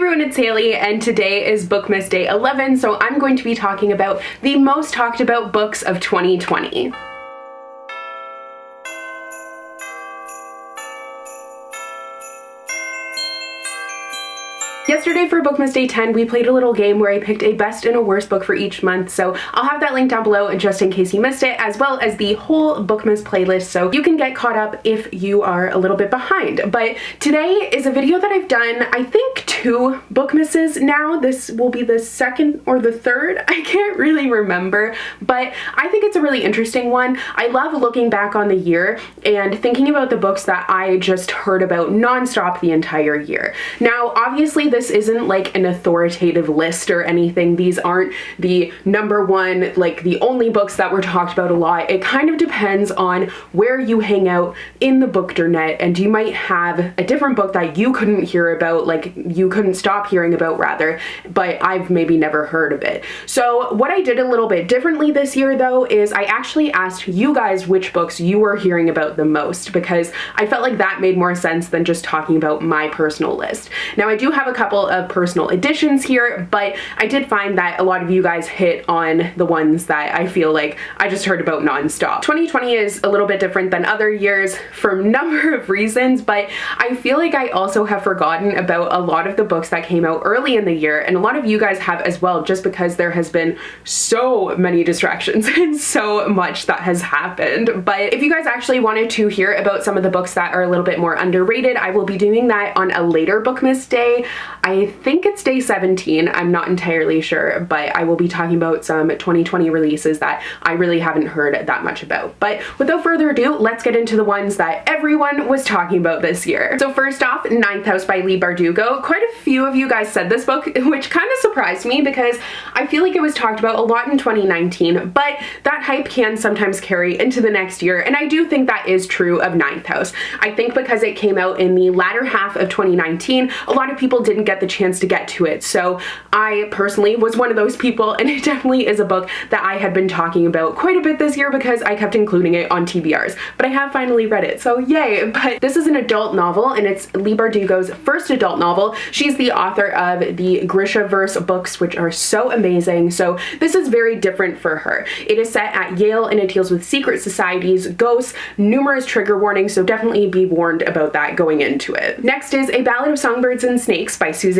everyone, it's Haley, and today is Bookmas Day 11, so I'm going to be talking about the most talked about books of 2020. Yesterday for Bookmas Day 10, we played a little game where I picked a best and a worst book for each month, so I'll have that link down below just in case you missed it, as well as the whole Bookmas playlist so you can get caught up if you are a little bit behind. But today is a video that I've done, I think, 2 Bookmases now. This will be the second or the third, I can't really remember, but I think it's a really interesting one. I love looking back on the year and thinking about the books that I just heard about nonstop the entire year. Now, obviously, this isn't like an authoritative list or anything. These aren't the #1, like the only books that were talked about a lot. It kind of depends on where you hang out in the bookdernet, and you might have a different book that you couldn't hear about, like you couldn't stop hearing about rather, but I've maybe never heard of it. So what I did a little bit differently this year though is I actually asked you guys which books you were hearing about the most, because I felt like that made more sense than just talking about my personal list. Now I do have a couple of personal editions here, but I did find that a lot of you guys hit on the ones that I feel like I just heard about nonstop. 2020 is a little bit different than other years for a number of reasons, but I feel like I also have forgotten about a lot of the books that came out early in the year, and a lot of you guys have as well, just because there has been so many distractions and so much that has happened. But if you guys actually wanted to hear about some of the books that are a little bit more underrated, I will be doing that on a later Bookmas day. I think it's day 17, I'm not entirely sure, but I will be talking about some 2020 releases that I really haven't heard that much about. But without further ado, let's get into the ones that everyone was talking about this year. So first off, Ninth House by Leigh Bardugo. Quite a few of you guys said this book, which kind of surprised me because I feel like it was talked about a lot in 2019, but that hype can sometimes carry into the next year, and I do think that is true of Ninth House. I think because it came out in the latter half of 2019, a lot of people didn't get the chance to get to it. So I personally was one of those people, and it definitely is a book that I had been talking about quite a bit this year because I kept including it on TBRs, but I have finally read it, so yay. But this is an adult novel, and it's Leigh Bardugo's first adult novel. She's the author of the Grishaverse books, which are so amazing, so this is very different for her. It is set at Yale, and it deals with secret societies, ghosts, numerous trigger warnings, so definitely be warned about that going into it. Next is A Ballad of Songbirds and Snakes by Suzanne.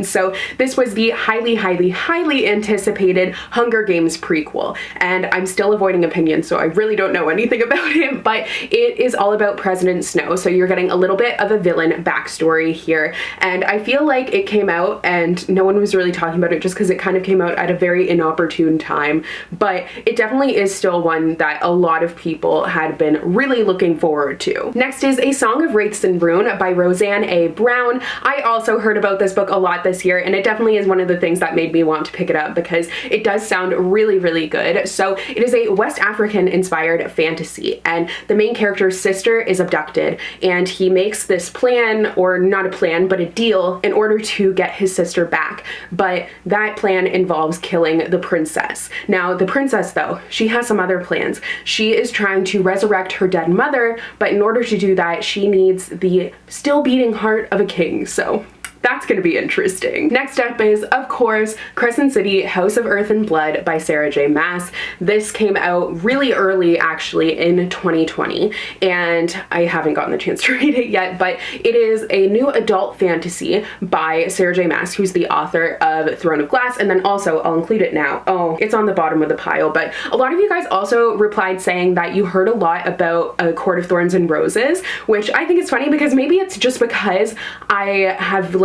So this was the highly anticipated Hunger Games prequel, and I'm still avoiding opinions, so I really don't know anything about it, but it is all about President Snow, so you're getting a little bit of a villain backstory here, and I feel like it came out and no one was really talking about it just because it kind of came out at a very inopportune time, but it definitely is still one that a lot of people had been really looking forward to. Next is A Song of Wraiths and Rune by Rosanne A. Brown. I also heard about this book a lot this year, and it definitely is one of the things that made me want to pick it up because it does sound really good. So it is a West African inspired fantasy, and the main character's sister is abducted, and he makes this plan, or not a plan, but a deal in order to get his sister back, but that plan involves killing the princess. Now the princess though, she has some other plans. She is trying to resurrect her dead mother, but in order to do that she needs the still beating heart of a king, so that's gonna be interesting. Next up is, of course, Crescent City, House of Earth and Blood by Sarah J. Maas. This came out really early, actually, in 2020, and I haven't gotten the chance to read it yet, but it is a new adult fantasy by Sarah J. Maas, who's the author of Throne of Glass, and then also, I'll include it now, oh, it's on the bottom of the pile, but a lot of you guys also replied saying that you heard a lot about A Court of Thorns and Roses, which I think is funny because maybe it's just because I have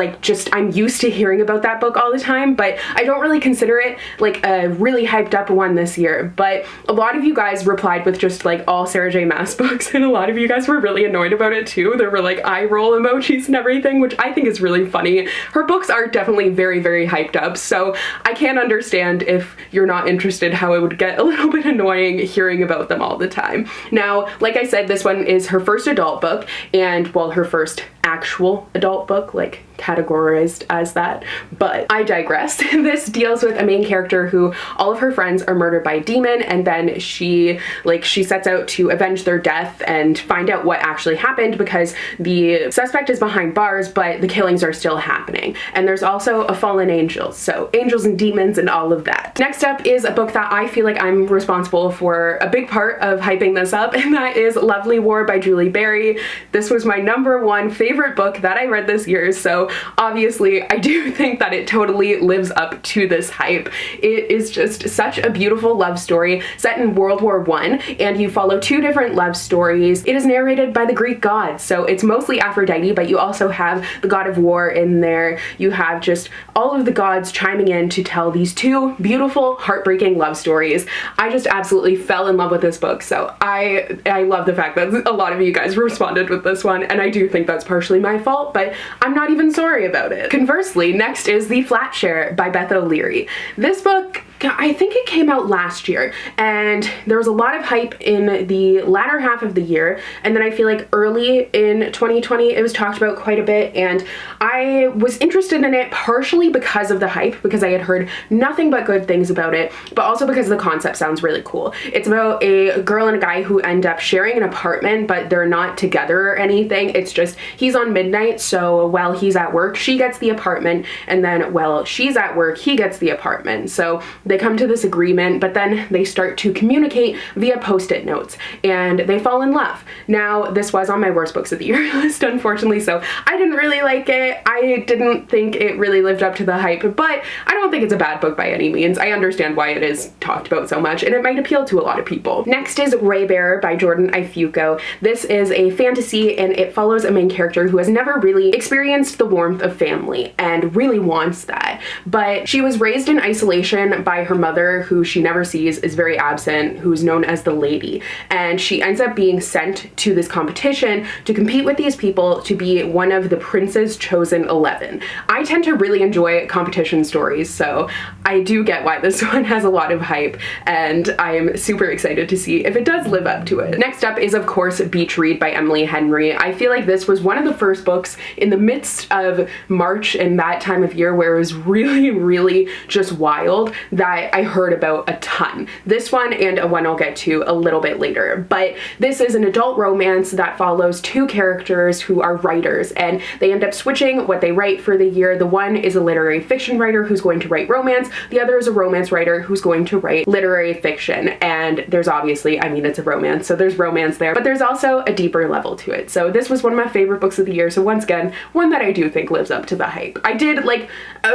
I'm used to hearing about that book all the time, but I don't really consider it like a really hyped up one this year. But a lot of you guys replied with just like all Sarah J. Maas books, and a lot of you guys were really annoyed about it too. There were like eye roll emojis and everything, which I think is really funny. Her books are definitely very hyped up, so I can't understand if you're not interested how it would get a little bit annoying hearing about them all the time. Now, like I said, this one is her first adult book, and well, her first actual adult book, like categorized as that, but I digress. This deals with a main character who all of her friends are murdered by a demon, and then she sets out to avenge their death and find out what actually happened, because the suspect is behind bars, but the killings are still happening. And there's also a fallen angel, so angels and demons and all of that. Next up is a book that I feel like I'm responsible for a big part of hyping this up, and that is Lovely War by Julie Berry. This was my #1 favorite book that I read this year, so obviously I do think that it totally lives up to this hype. It is just such a beautiful love story set in World War I, and you follow 2 different love stories. It is narrated by the Greek gods, so it's mostly Aphrodite, but you also have the god of war in there. You have just all of the gods chiming in to tell these 2 beautiful, heartbreaking love stories. I just absolutely fell in love with this book, so I love the fact that a lot of you guys responded with this one, and I do think that's partially my fault, but I'm not even sorry about it. Conversely, next is The Flatshare by Beth O'Leary. This book, I think it came out last year, and there was a lot of hype in the latter half of the year, and then I feel like early in 2020 it was talked about quite a bit, and I was interested in it partially because of the hype, because I had heard nothing but good things about it, but also because the concept sounds really cool. It's about a girl and a guy who end up sharing an apartment, but they're not together or anything. It's just he's on midnight, so while he's at work she gets the apartment, and then while she's at work he gets the apartment. So they come to this agreement, but then they start to communicate via post-it notes, and they fall in love. Now, this was on my worst books of the year list, unfortunately, so I didn't really like it. I didn't think it really lived up to the hype, but I don't think it's a bad book by any means. I understand why it is talked about so much, and it might appeal to a lot of people. Next is Raybearer by Jordan Ifueko. This is a fantasy, and it follows a main character who has never really experienced the warmth of family and really wants that, but she was raised in isolation by her mother, who she never sees, is very absent, who's known as the Lady, and she ends up being sent to this competition to compete with these people to be one of the prince's chosen 11. I tend to really enjoy competition stories, so I do get why this one has a lot of hype, and I am super excited to see if it does live up to it. Next up is, of course, Beach Read by Emily Henry. I feel like this was one of the first books in the midst of March and that time of year where it was really just wild that I heard about a ton. This one and a one I'll get to a little bit later, but this is an adult romance that follows 2 characters who are writers, and they end up switching what they write for the year. The one is a literary fiction writer who's going to write romance, the other is a romance writer who's going to write literary fiction, and there's obviously, I mean, it's a romance, so there's romance there, but there's also a deeper level to it. So this was one of my favorite books of the year, so once again, one that I do think lives up to the hype. I did, like,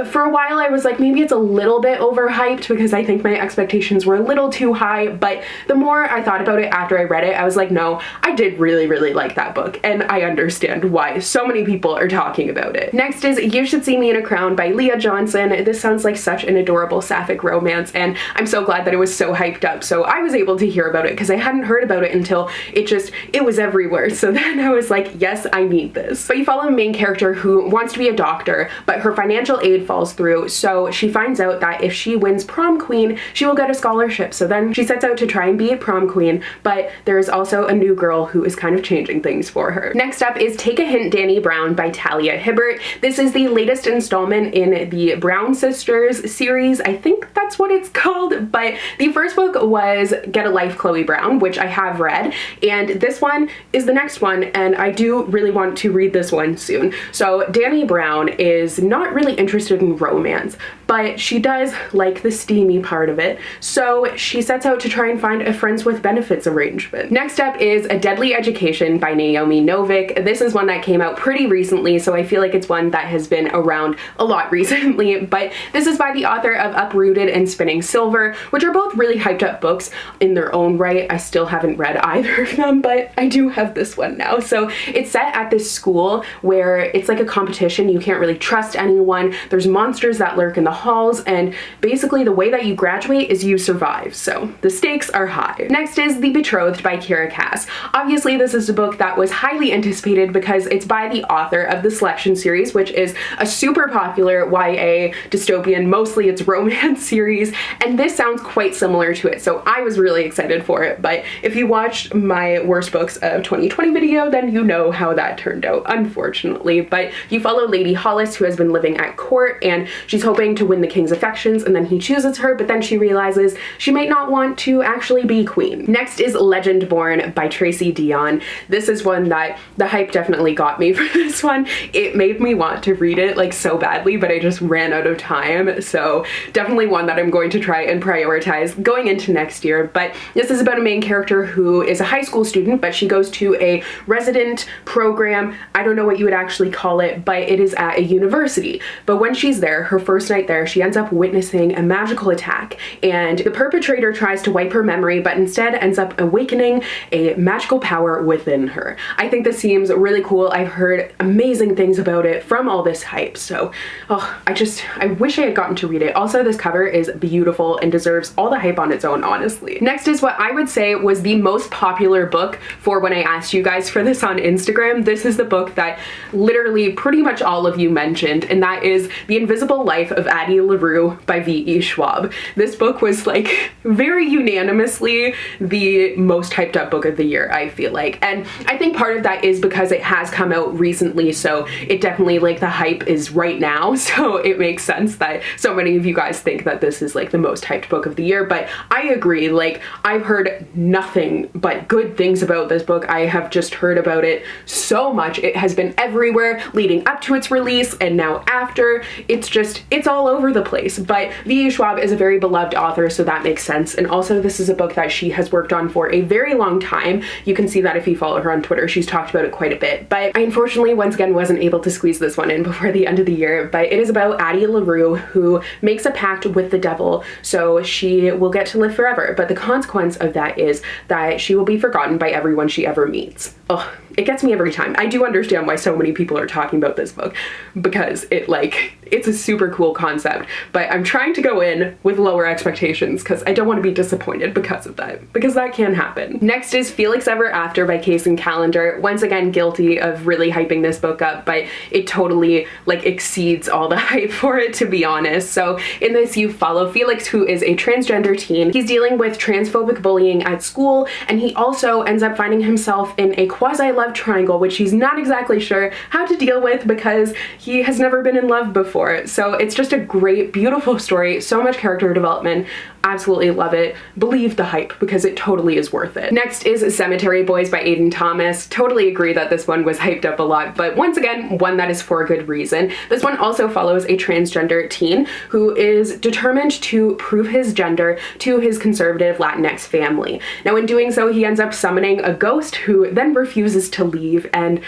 for a while I was like, maybe it's a little bit overhyped because I think my expectations were a little too high, but the more I thought about it after I read it, I was like, no, I did really like that book, and I understand why so many people are talking about it. Next is You Should See Me in a Crown by Leah Johnson. This sounds like such an adorable sapphic romance, and I'm so glad that it was so hyped up, so I was able to hear about it because I hadn't heard about it until it was everywhere, so then I was like, yes, I need this. But you follow a main character who wants to be a doctor, but her financial aid falls through, so she finds out that if she wins prom queen, she will get a scholarship. So then she sets out to try and be a prom queen, but there's also a new girl who is kind of changing things for her. Next up is Take a Hint, Dani Brown by Talia Hibbert. This is the latest installment in the Brown Sisters series. I think that's what it's called, but the first book was Get a Life, Chloe Brown, which I have read, and this one is the next one, and I do really want to read this one soon. So Dani Brown is not really interested in romance, but she does like the steamy part of it, so she sets out to try and find a friends with benefits arrangement. Next up is A Deadly Education by Naomi Novik. This is one that came out pretty recently, so I feel like it's one that has been around a lot recently, but this is by the author of Uprooted and Spinning Silver, which are both really hyped up books in their own right. I still haven't read either of them, but I do have this one now. So it's set at this school where it's like a competition. You can't really trust anyone. There's monsters that lurk in the halls, and basically the way that you graduate is you survive, so the stakes are high. Next is The Betrothed by Kiera. Obviously, this is a book that was highly anticipated because it's by the author of the Selection series, which is a super popular YA dystopian, mostly it's romance series, and this sounds quite similar to it, so I was really excited for it. But if you watched my worst books of 2020 video, then you know how that turned out, unfortunately. But you follow Lady Hollis, who has been living at court, and she's hoping to win the king's affections, and then he chooses her, but then she realizes she might not want to actually be queen. Next is Legendborn by Tracy Deonn. This is one that the hype definitely got me for this one. It made me want to read it like so badly, but I just ran out of time, so definitely one that I'm going to try and prioritize going into next year. But this is about a main character who is a high school student, but she goes to a resident program. I don't know what you would actually call it, but it is at a university. But when she's there, her first night there, she ends up witnessing a magical attack, and the perpetrator tries to wipe her memory, but instead ends up awakening a magical power within her. I think this seems really cool. I've heard amazing things about it from all this hype, so I wish I had gotten to read it. Also, this cover is beautiful and deserves all the hype on its own, honestly. Next is what I would say was the most popular book for when I asked you guys for this on Instagram. This is the book that literally pretty much all of you mentioned, and that is The Invisible Life of Addie LaRue by V.E. Schwab. This book was like very unanimously the most hyped up book of the year, I feel like. And I think part of that is because it has come out recently, so it definitely, like, the hype is right now, so it makes sense that so many of you guys think that this is like the most hyped book of the year. But I agree, like, I've heard nothing but good things about this book. I have just heard about it so much. It has been everywhere leading up to its release and now after. It's all over the place. But V.E. Schwab is a very beloved author, so that makes sense. And also, this is a book that she has worked on for a very long time. You can see that if you follow her on Twitter. She's talked about it quite a bit. But I unfortunately, once again, wasn't able to squeeze this one in before the end of the year. But it is about Addie LaRue, who makes a pact with the devil, so she will get to live forever. But the consequence of that is that she will be forgotten by everyone she ever meets. Ugh, it gets me every time. I do understand why so many people are talking about this book, because it's a super cool concept, but I'm trying to go in with lower expectations because I don't want to be disappointed because of that, because that can happen. Next is Felix Ever After by Kacen. Once again, guilty of really hyping this book up, but it totally like exceeds all the hype for it, to be honest. So in this, you follow Felix, who is a transgender teen. He's dealing with transphobic bullying at school, and he also ends up finding himself in a quasi-love triangle, which he's not exactly sure how to deal with because he has never been in love before. So it's just a great, beautiful story, so much character development. Absolutely love it. Believe the hype because it totally is worth it. Next is Cemetery Boys by Aiden Thomas. Totally agree that this one was hyped up a lot, but once again, one that is for a good reason. This one also follows a transgender teen who is determined to prove his gender to his conservative Latinx family. Now, in doing so, he ends up summoning a ghost who then refuses to leave, and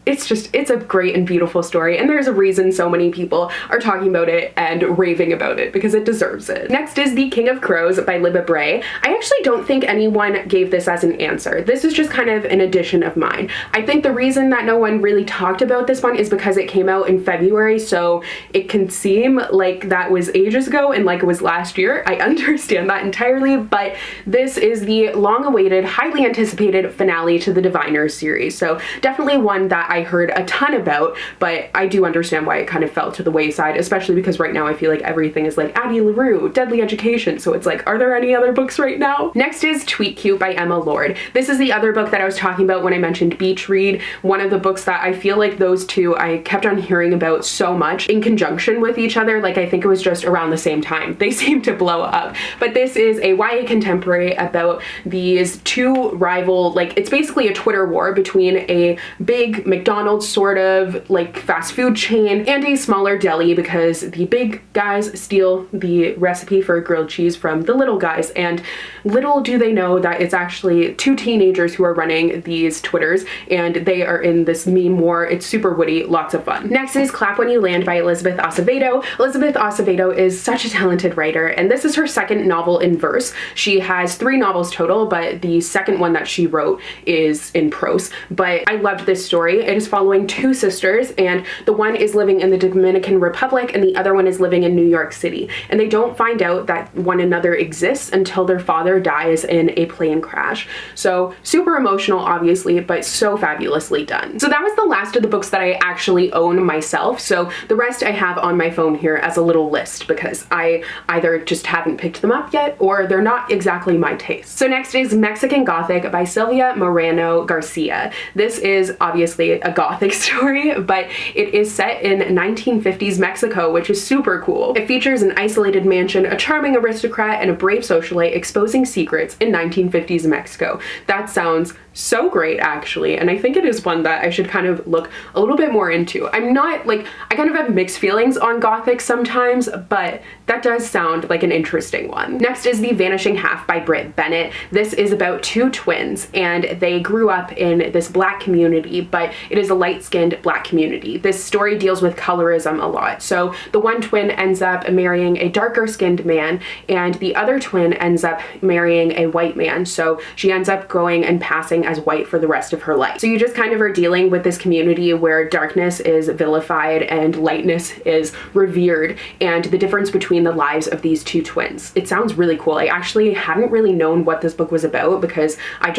it's a great and beautiful story, and there's a reason so many people are talking about it and raving about it because it deserves it. Next is The King of Crows by Leigh. I actually don't think anyone gave this as an answer. This is just kind of an addition of mine. I think the reason that no one really talked about this one is because it came out in February, so it can seem like that was ages ago and like it was last year. I understand that entirely, but this is the long-awaited, highly anticipated finale to the Diviners series, so definitely one that I heard a ton about, but I do understand why it kind of fell to the wayside, especially because right now I feel like everything is like Addie LaRue, Deadly Education, so it's like, are there any other books right now? Next is Tweet Cute by Emma Lord. This is the other book that I was talking about when I mentioned Beach Read, one of the books that I feel like those two I kept on hearing about so much in conjunction with each other. Like, I think it was just around the same time. They seem to blow up. But this is a YA contemporary about these two rival, like, it's basically a Twitter war between a big McDonald's sort of like fast food chain and a smaller deli, because the big guys steal the recipe for grilled cheese from the little guys, and little do they know that it's actually two teenagers who are running these Twitters, and they are in this meme war. It's super witty, lots of fun. Next is Clap When You Land by Elizabeth Acevedo. Elizabeth Acevedo is such a talented writer, and this is her second novel in verse. She has 3 novels total, but the second one that she wrote is in prose. But I loved this story. It is following two sisters, and the one is living in the Dominican Republic and the other one is living in New York City. And they don't find out that one another exists until their father dies in a plane crash. So super emotional, obviously, but so fabulously done. So that was the last of the books that I actually own myself. So the rest I have on my phone here as a little list because I either just haven't picked them up yet or they're not exactly my taste. So next is Mexican Gothic by Silvia Moreno Garcia. This is obviously a Gothic story, but it is set in 1950s Mexico, which is super cool. It features an isolated mansion, a charming aristocrat, and a brave socialite exposing secrets in 1950s Mexico. That sounds so great, actually, and I think it is one that I should kind of look a little bit more into. I'm not like, I kind of have mixed feelings on Gothic sometimes, but that does sound like an interesting one. Next is The Vanishing Half by Britt Bennett. This is about two twins, and they grew up in this Black community, but it is a light-skinned Black community. This story deals with colorism a lot. So the one twin ends up marrying a darker-skinned man, and the other twin ends up marrying a white man. So she ends up going and passing as white for the rest of her life. So you just kind of are dealing with this community where darkness is vilified and lightness is revered, and the difference between the lives of these two twins. It sounds really cool. I actually hadn't really known what this book was about because I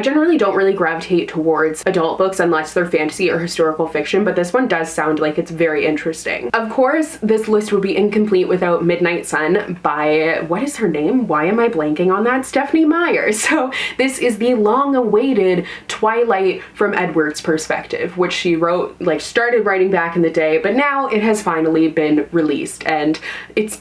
generally don't really gravitate towards adult books unless they're fantasy or historical fiction, but this one does sound like it's very interesting. Of course, this list would be incomplete without Midnight Sun by, what is her name? Why am I blanking on that? Stephanie Meyer. So this is the long-awaited Twilight from Edward's perspective, which she wrote, like started writing back in the day, but now it has finally been released, and it's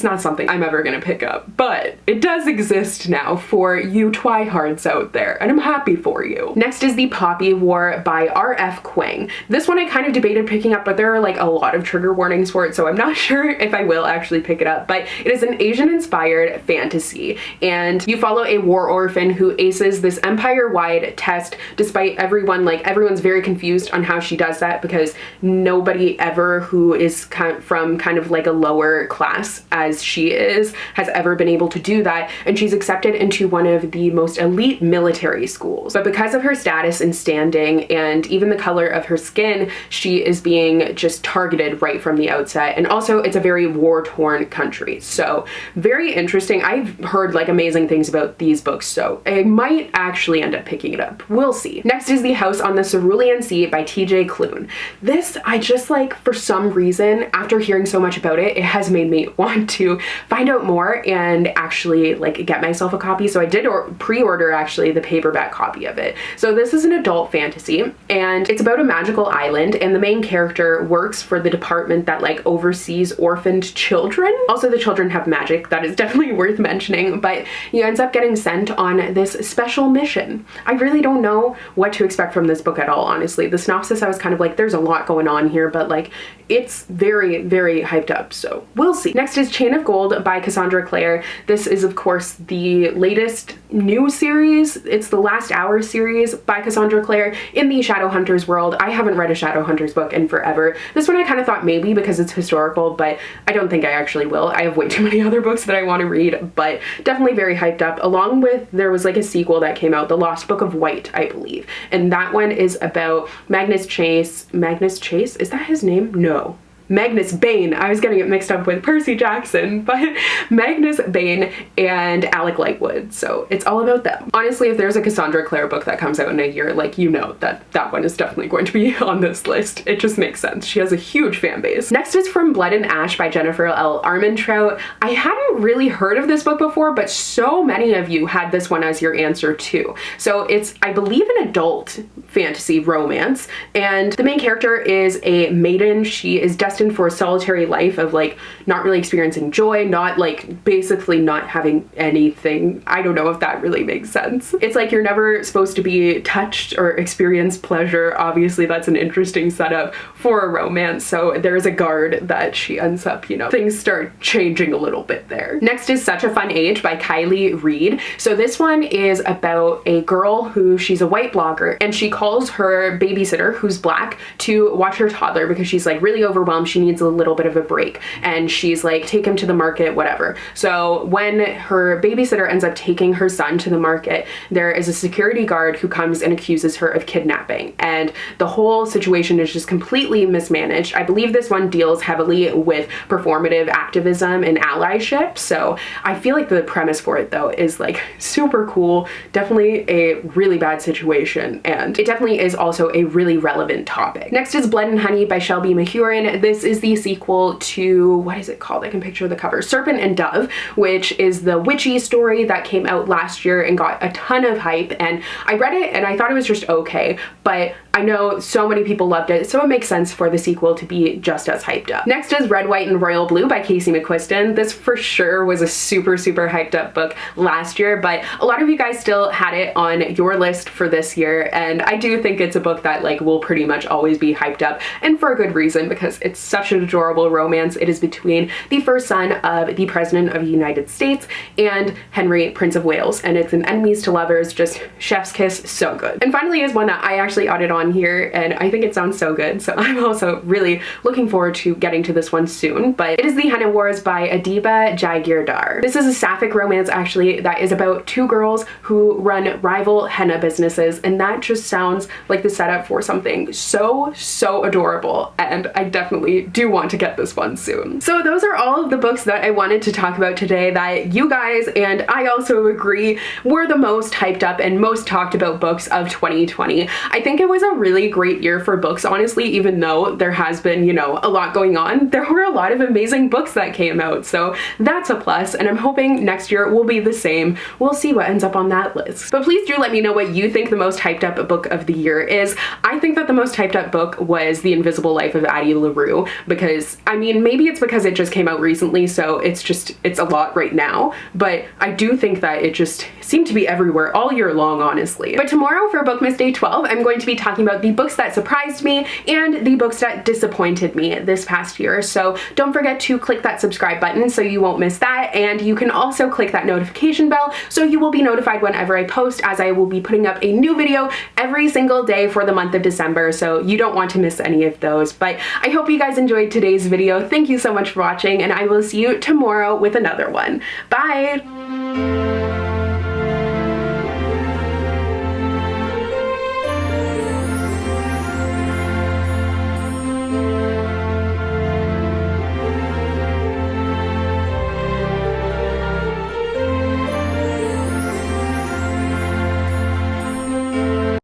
not something I'm ever gonna pick up, but it does exist now for you twihards out there, and I'm happy for you. Next is The Poppy War by R.F. Kuang. This one I kind of debated picking up, but there are like a lot of trigger warnings for it, so I'm not sure if I will actually pick it up, but it is an Asian-inspired fantasy, and you follow a war orphan who aces this empire-wide test despite everyone's very confused on how she does that because nobody ever who is from kind of like a lower class as she is has ever been able to do that, and she's accepted into one of the most elite military schools. But because of her status and standing and even the color of her skin, she is being just targeted right from the outset, and also it's a very war-torn country. So very interesting. I've heard like amazing things about these books, so I might actually end up picking it up. We'll see. Next is The House on the Cerulean Sea by TJ Klune. This, I just like, for some reason, after hearing so much about it, it has made me want to find out more and actually like get myself a copy. So I did pre-order actually the paperback copy of it. So this is an adult fantasy, and it's about a magical island, and the main character works for the department that like oversees orphaned children. Also, the children have magic. That is definitely worth mentioning, but he ends up getting sent on this special mission. I really don't know what to expect from this book at all, honestly. The synopsis, I was kind of like, there's a lot going on here, but like, it's very, very hyped up, so we'll see. Next is Chain of Gold by Cassandra Clare. This is, of course, the latest new series. It's the Last Hour series by Cassandra Clare in the Shadowhunters world. I haven't read a Shadowhunters book in forever. This one I kind of thought maybe because it's historical, but I don't think I actually will. I have way too many other books that I want to read, but definitely very hyped up. Along with, there was like a sequel that came out, The Lost Book of White, I believe, and that one is about Magnus Chase, is that his name? No. Magnus Bane. I was getting it mixed up with Percy Jackson, but Magnus Bane and Alec Lightwood. So it's all about them. Honestly, if there's a Cassandra Clare book that comes out in a year, like, you know that one is definitely going to be on this list. It just makes sense. She has a huge fan base. Next is From Blood and Ash by Jennifer L. Armentrout. I hadn't really heard of this book before, but so many of you had this one as your answer too. So it's, I believe, an adult fantasy romance, and the main character is a maiden. She is destined for a solitary life of like not really experiencing joy, not like basically not having anything. I don't know if that really makes sense. It's like you're never supposed to be touched or experience pleasure. Obviously that's an interesting setup for a romance. So there's a guard that she ends up, you know, things start changing a little bit there. Next is Such a Fun Age by Kylie Reed. So this one is about a girl who, she's a white blogger, and she calls her babysitter, who's Black, to watch her toddler because she's like really overwhelmed. she needs a little bit of a break, and she's like, take him to the market, whatever. So when her babysitter ends up taking her son to the market, there is a security guard who comes and accuses her of kidnapping, and the whole situation is just completely mismanaged. I believe this one deals heavily with performative activism and allyship, so I feel like the premise for it though is like super cool. Definitely a really bad situation, and it definitely is also a really relevant topic. Next is Blood and Honey by Shelby Mahurin. This is the sequel to, what is it called? I can picture the cover. Serpent and Dove, which is the witchy story that came out last year and got a ton of hype, and I read it and I thought it was just okay, but I know so many people loved it, so it makes sense for the sequel to be just as hyped up. Next is Red, White, and Royal Blue by Casey McQuiston. This for sure was a super hyped up book last year, but a lot of you guys still had it on your list for this year, and I do think it's a book that like will pretty much always be hyped up, and for a good reason, because it's such an adorable romance. It is between the first son of the President of the United States and Henry, Prince of Wales, and it's an enemies to lovers, just chef's kiss, so good. And finally is one that I actually auded on here, and I think it sounds so good, so I'm also really looking forward to getting to this one soon, but it is The Henna Wars by Adiba Jagirdar. This is a sapphic romance actually that is about two girls who run rival henna businesses, and that just sounds like the setup for something so adorable, and I definitely do want to get this one soon. So those are all of the books that I wanted to talk about today that you guys and I also agree were the most hyped up and most talked about books of 2020. I think it was a really great year for books, honestly, even though there has been, you know, a lot going on. There were a lot of amazing books that came out, so that's a plus, and I'm hoping next year will be the same. We'll see what ends up on that list. But please do let me know what you think the most hyped up book of the year is. I think that the most hyped up book was The Invisible Life of Addie LaRue, because, I mean, maybe it's because it just came out recently, so it's a lot right now, but I do think that it just seemed to be everywhere all year long, honestly. But tomorrow for Bookmas Day 12, I'm going to be talking about the books that surprised me and the books that disappointed me this past year, so don't forget to click that subscribe button so you won't miss that, and you can also click that notification bell so you will be notified whenever I post, as I will be putting up a new video every single day for the month of December, so you don't want to miss any of those. But I hope you guys enjoyed today's video. Thank you so much for watching, and I will see you tomorrow with another one. Bye!